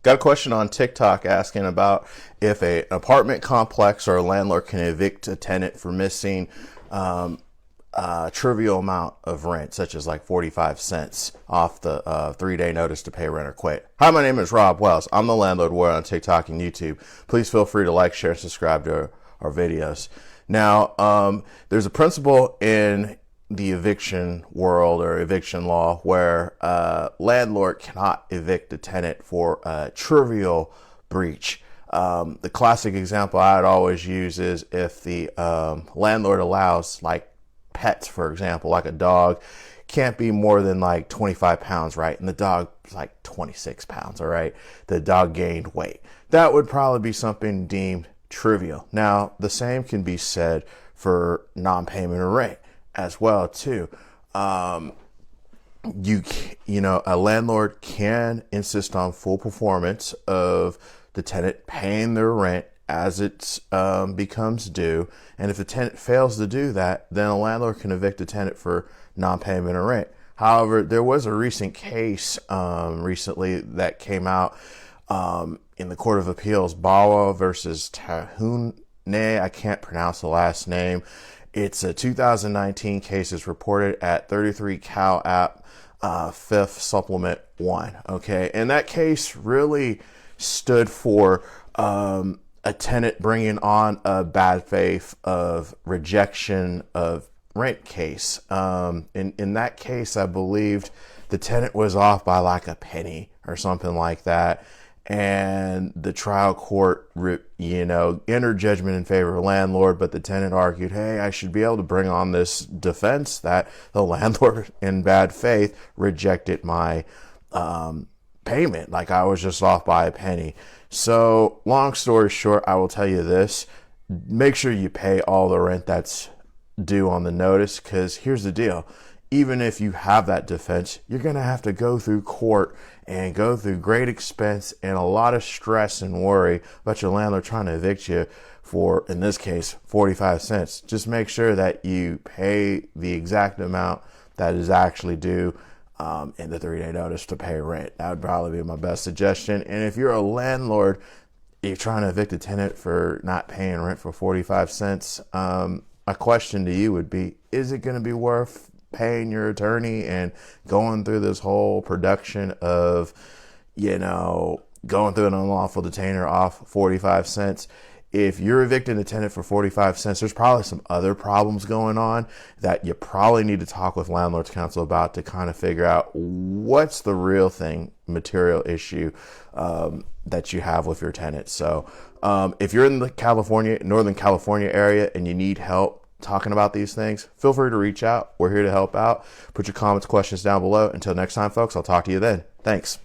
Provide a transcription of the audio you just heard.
Got a question on TikTok asking about if an apartment complex or a landlord can evict a tenant for missing a trivial amount of rent, such as like 45 cents off the 3-day notice to pay rent or quit. Hi, my name is Rob Wells. I'm the Landlord Warrior on TikTok and YouTube. Please feel free to like, share, and subscribe to our videos. Now, there's a principle in the eviction world or eviction law where a landlord cannot evict a tenant for a trivial breach. The classic example I'd always use is if the landlord allows like pets, for example, like a dog can't be more than like 25 pounds, right? And the dog's like 26 pounds, all right? The dog gained weight. That would probably be something deemed trivial. Now, the same can be said for non-payment of rent as well too. A landlord can insist on full performance of the tenant paying their rent as it becomes due, and if the tenant fails to do that, then a landlord can evict a tenant for non-payment of rent. However, there was a recent case recently that came out in the Court of Appeals, Bawa versus Tahune. I can't pronounce the last name. It's a 2019 case. It's reported at 33 Cal App 5th Supplement 1. Okay, and that case really stood for a tenant bringing on a bad faith of rejection of rent case. In that case, I believed the tenant was off by like a penny or something like that. And the trial court, entered judgment in favor of the landlord, but the tenant argued, hey, I should be able to bring on this defense that the landlord in bad faith rejected my payment, like I was just off by a penny. So long story short, I will tell you this: make sure you pay all the rent that's due on the notice, because here's the deal. Even if you have that defense, you're going to have to go through court and go through great expense and a lot of stress and worry about your landlord trying to evict you for, in this case, 45 cents. Just make sure that you pay the exact amount that is actually due in the 3-day notice to pay rent. That would probably be my best suggestion. And if you're a landlord, you're trying to evict a tenant for not paying rent for 45 cents, my question to you would be, is it going to be worth paying your attorney and going through this whole production of, going through an unlawful detainer off 45 cents? If you're evicting a tenant for 45 cents, there's probably some other problems going on that you probably need to talk with landlord's counsel about to kind of figure out what's the real thing, material issue that you have with your tenant. So if you're in the Northern California area and you need help talking about these things, feel free to reach out. We're here to help out. Put your comments, questions down below. Until next time, folks, I'll talk to you then. Thanks.